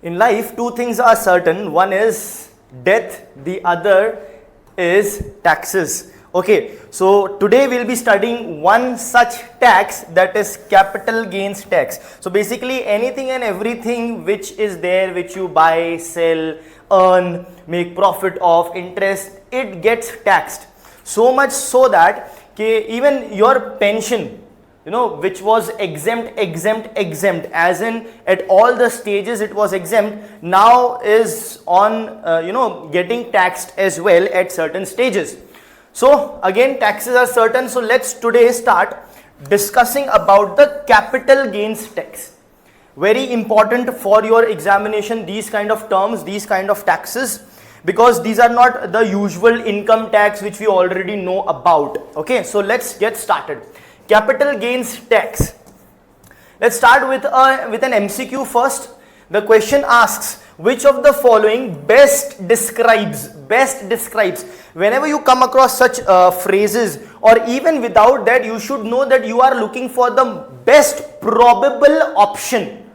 In life, two things are certain. One is death, the other is taxes. Okay, so today we'll be studying one such tax, that is capital gains tax. So basically anything and everything which is there, which you buy, sell, earn, make profit of, interest, it gets taxed. So much so that even your pension, which was exempt, as in at all the stages it was exempt, now is on, getting taxed as well at certain stages. So again, taxes are certain. So let's today start discussing about the capital gains tax. Very important for your examination, these kind of terms, these kind of taxes, because these are not the usual income tax which we already know about. Okay, so let's get started. Capital gains tax. Let's start with an MCQ first. The question asks, which of the following best describes, whenever you come across such phrases, or even without that, you should know that you are looking for the best probable option,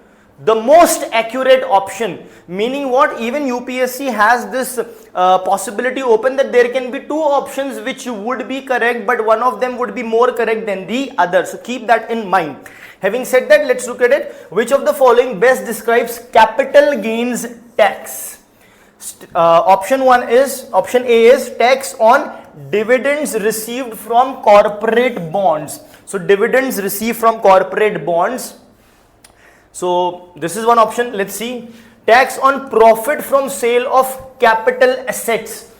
the most accurate option, meaning what? Even UPSC has this possibility open that there can be two options which would be correct, but one of them would be more correct than the other. So keep that in mind. Having said that, let's look at it. Which of the following best describes capital gains tax? Option A is tax on dividends received from corporate bonds. So dividends received from corporate bonds. So this is one option. Let's see. Tax on profit from sale of capital assets.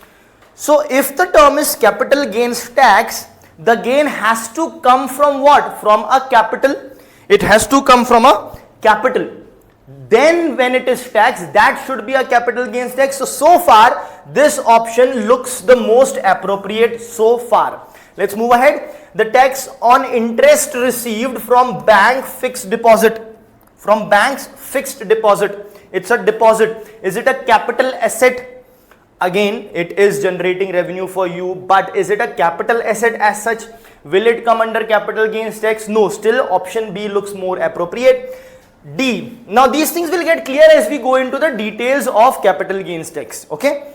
So if the term is capital gains tax, the gain has to come from what? From a capital. It has to come from a capital. Then when it is taxed, that should be a capital gains tax. So far, this option looks the most appropriate so far. Let's move ahead. The tax on interest received from bank fixed deposit. From bank's fixed deposit. It's a deposit. Is it a capital asset? Again, it is generating revenue for you, but is it a capital asset as such? Will it come under capital gains tax? No, still option B looks more appropriate. D. Now these things will get clear as we go into the details of capital gains tax. Okay.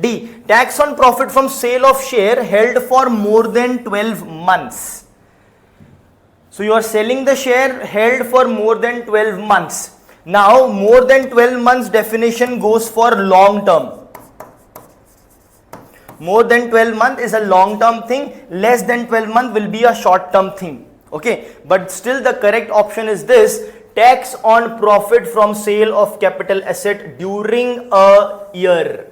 D. Tax on profit from sale of share held for more than 12 months. So you are selling the share held for more than 12 months. Now more than 12 months definition goes for long term. More than 12 months is a long term thing, less than 12 months will be a short term thing. Okay, but still the correct option is this: tax on profit from sale of capital asset during a year.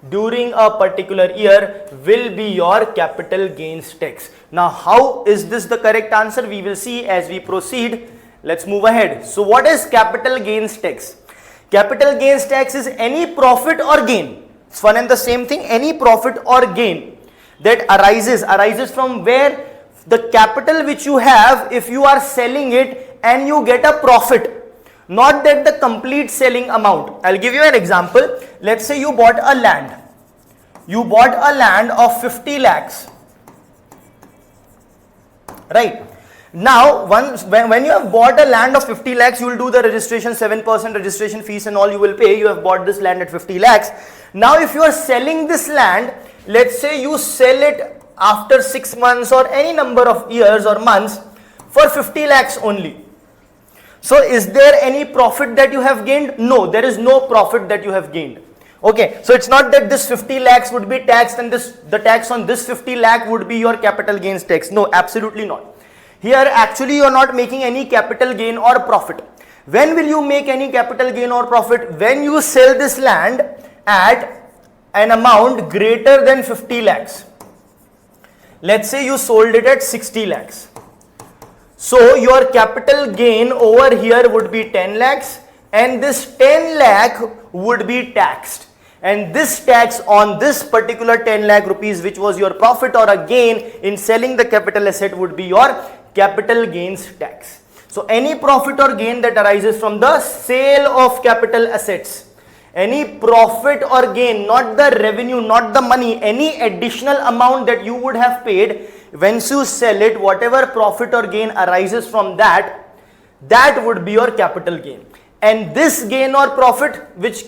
During a particular year will be your capital gains tax. Now how is this the correct answer? We will see as we proceed. Let's move ahead. So what is capital gains tax? Capital gains tax is any profit or gain. It's one and the same thing. Any profit or gain that arises from where? The capital which you have, if you are selling it and you get a profit, not that the complete selling amount. I'll give you an example. Let's say you bought a land. You bought a land of 50 lakhs. Right. Now, when you have bought a land of 50 lakhs, you will do the registration, 7% registration fees and all you will pay. You have bought this land at 50 lakhs. Now, if you are selling this land, let's say you sell it after 6 months or any number of years or months for 50 lakhs only. So, is there any profit that you have gained? No, there is no profit that you have gained. Okay, so it's not that this 50 lakhs would be taxed and the tax on this 50 lakh would be your capital gains tax. No, absolutely not. Here actually you are not making any capital gain or profit. When will you make any capital gain or profit? When you sell this land at an amount greater than 50 lakhs. Let's say you sold it at 60 lakhs. So your capital gain over here would be 10 lakhs and this 10 lakh would be taxed. And this tax on this particular 10 lakh rupees, which was your profit or a gain in selling the capital asset, would be your capital gains tax. So any profit or gain that arises from the sale of capital assets, any profit or gain, not the revenue, not the money, any additional amount that you would have paid, once you sell it, whatever profit or gain arises from that, that would be your capital gain. and this gain or profit, which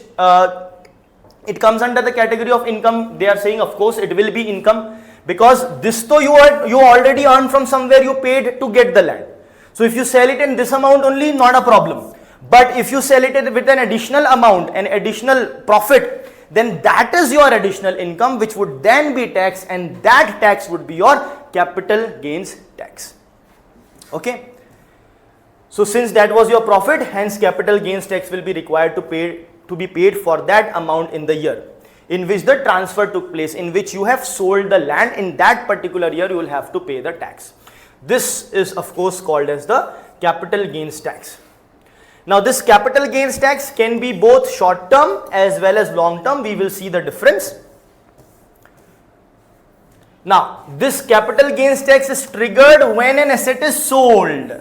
it comes under the category of income, they are saying of course it will be income, because this though you already earned from somewhere, you paid to get the land. So if you sell it in this amount only, not a problem. But if you sell it with an additional amount, an additional profit, then that is your additional income, which would then be taxed, and that tax would be your capital gains tax. Okay. So since that was your profit, hence capital gains tax will be required to be paid for that amount in the year in which the transfer took place, in which you have sold the land. In that particular year, you will have to pay the tax. This is of course called as the capital gains tax. Now this capital gains tax can be both short term as well as long term. We will see the difference. Now this capital gains tax is triggered when an asset is sold.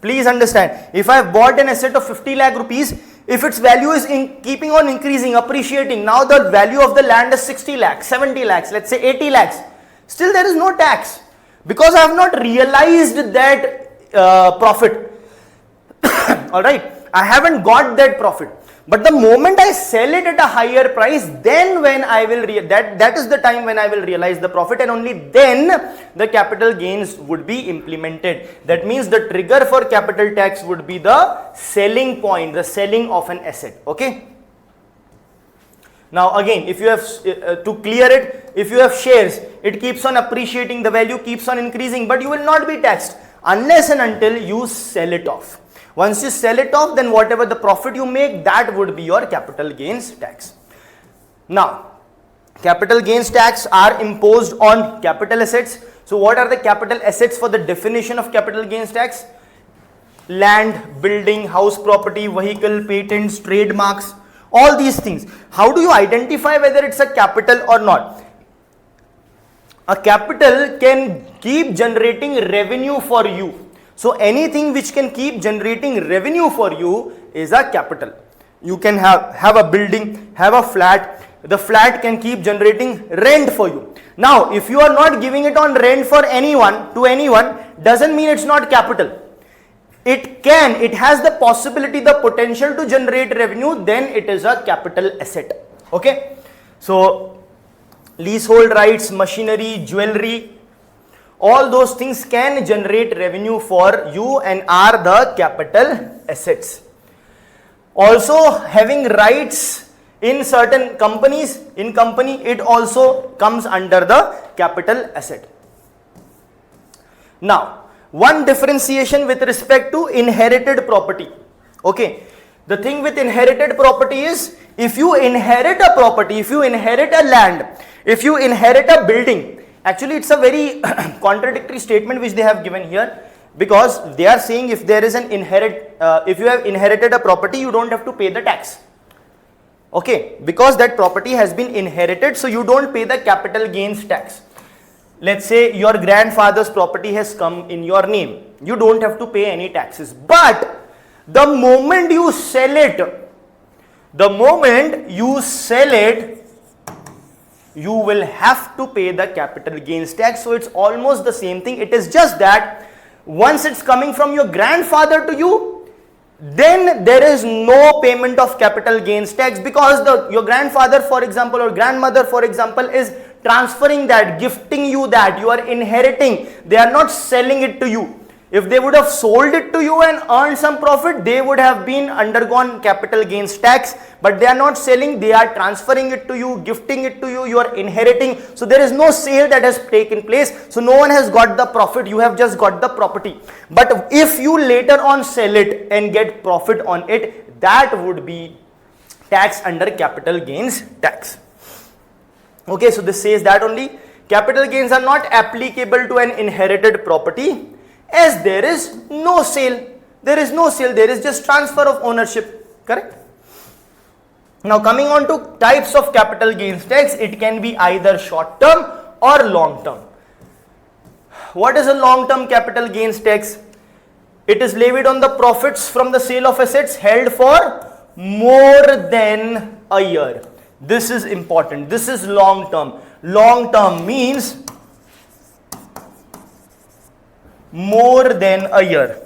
Please understand, if I have bought an asset of 50 lakh rupees, if its value is keeping on increasing, appreciating, now the value of the land is 60 lakhs, 70 lakhs, let's say 80 lakhs, still there is no tax, because I have not realized that profit. Alright, I haven't got that profit. But the moment I sell it at a higher price, then when I will that is the time when I will realize the profit, and only then the capital gains would be implemented. That means the trigger for capital tax would be the selling point, the selling of an asset. Okay. Now again, if you have to clear it, if you have shares, it keeps on appreciating, the value keeps on increasing, but you will not be taxed unless and until you sell it off. Once you sell it off, then whatever the profit you make, that would be your capital gains tax. Now, capital gains tax are imposed on capital assets. So what are the capital assets for the definition of capital gains tax? Land, building, house property, vehicle, patents, trademarks, all these things. How do you identify whether it's a capital or not? A capital can keep generating revenue for you. So anything which can keep generating revenue for you is a capital. You can have a building, have a flat. The flat can keep generating rent for you. Now, if you are not giving it on rent for anyone, to anyone, doesn't mean it's not capital. It has the possibility, the potential to generate revenue, then it is a capital asset. Okay. So leasehold rights, machinery, jewelry, all those things can generate revenue for you and are the capital assets. Also having rights in certain companies, it also comes under the capital asset. Now, one differentiation with respect to inherited property. Okay, the thing with inherited property is, if you inherit a property, if you inherit a land, if you inherit a building, actually it's a very contradictory statement which they have given here, because they are saying if there is an if you have inherited a property, you don't have to pay the tax. Okay, because that property has been inherited, so you don't pay the capital gains tax. Let's say your grandfather's property has come in your name, you don't have to pay any taxes. But the moment you sell it, you will have to pay the capital gains tax. So it's almost the same thing. It is just that once it's coming from your grandfather to you, then there is no payment of capital gains tax, because your grandfather, for example, or grandmother, for example, is transferring that, gifting you that, you are inheriting. They are not selling it to you. If they would have sold it to you and earned some profit, they would have been undergone capital gains tax, but they are not selling, they are transferring it to you, gifting it to you, you are inheriting. So there is no sale that has taken place. So no one has got the profit, you have just got the property. But if you later on sell it and get profit on it, that would be taxed under capital gains tax. Okay, so this says that only capital gains are not applicable to an inherited property, as there is no sale. There is no sale, there is just transfer of ownership. Correct? Now coming on to types of capital gains tax, it can be either short term or long term. What is a long term capital gains tax? It is levied on the profits from the sale of assets held for more than a year. This is important. This is long term. Long term means more than a year.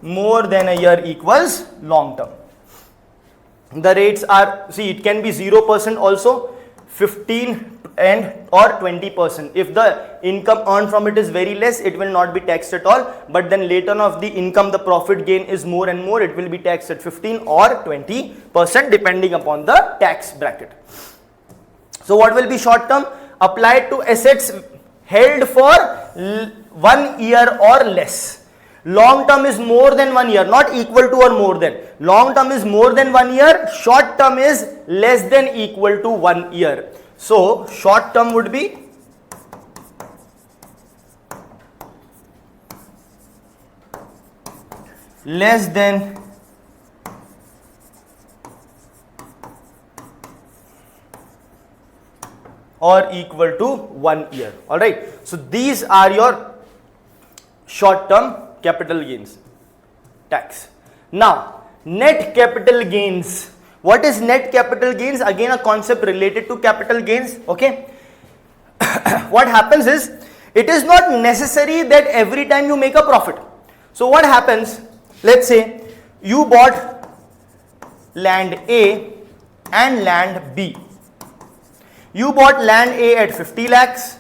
more than a year equals long term. The rates are, see, it can be 0% also, 15 and or 20%. If the income earned from it is very less, it will not be taxed at all, but then later on of the income, the profit gain is more and more, it will be taxed at 15 or 20% depending upon the tax bracket. So what will be short term? Applied to assets held for 1 year or less. Long term is more than 1 year, not equal to or more than. Long term is more than 1 year, short term is less than equal to 1 year. So short term would be less than or equal to 1 year. Alright, so these are your short term capital gains tax. Now net capital gains. What is net capital gains? Again a concept related to capital gains. Okay. What happens is, it is not necessary that every time you make a profit. So what happens, let's say you bought land A and land B. You bought land A at 50 lakhs,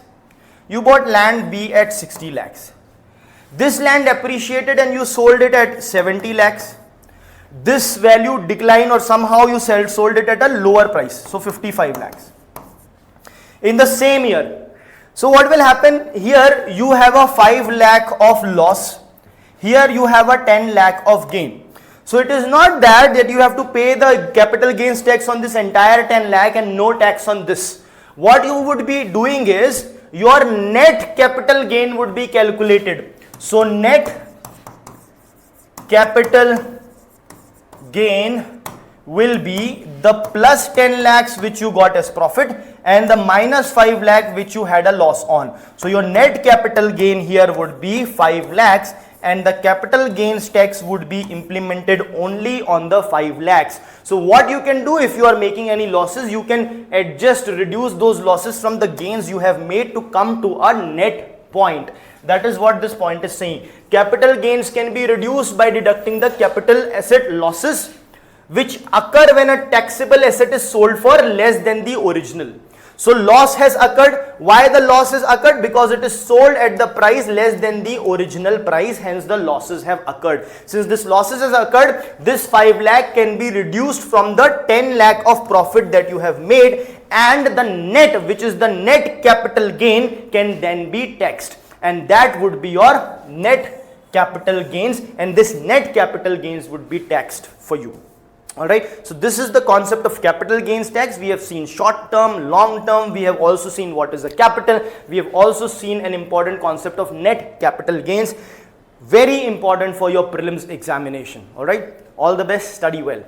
you bought land B at 60 lakhs. This land appreciated and you sold it at 70 lakhs. This value declined or somehow you sold it at a lower price, so 55 lakhs in the same year. So what will happen here? You have a 5 lakh of loss, here you have a 10 lakh of gain. So it is not that you have to pay the capital gains tax on this entire 10 lakh and no tax on this. What you would be doing is, your net capital gain would be calculated. So net capital gain will be the plus 10 lakhs which you got as profit and the minus 5 lakh which you had a loss on. So your net capital gain here would be 5 lakhs and the capital gains tax would be implemented only on the 5 lakhs. So what you can do, if you are making any losses, you can adjust, reduce those losses from the gains you have made to come to a net point. That is what this point is saying. Capital gains can be reduced by deducting the capital asset losses which occur when a taxable asset is sold for less than the original. So loss has occurred. Why the loss has occurred? Because it is sold at the price less than the original price, hence the losses have occurred. Since this losses has occurred, this 5 lakh can be reduced from the 10 lakh of profit that you have made, and the net, which is the net capital gain, can then be taxed, and that would be your net capital gains, and this net capital gains would be taxed for you. Alright, so this is the concept of capital gains tax. We have seen short term, long term, we have also seen what is a capital, we have also seen an important concept of net capital gains. Very important for your prelims examination. Alright, all the best, study well.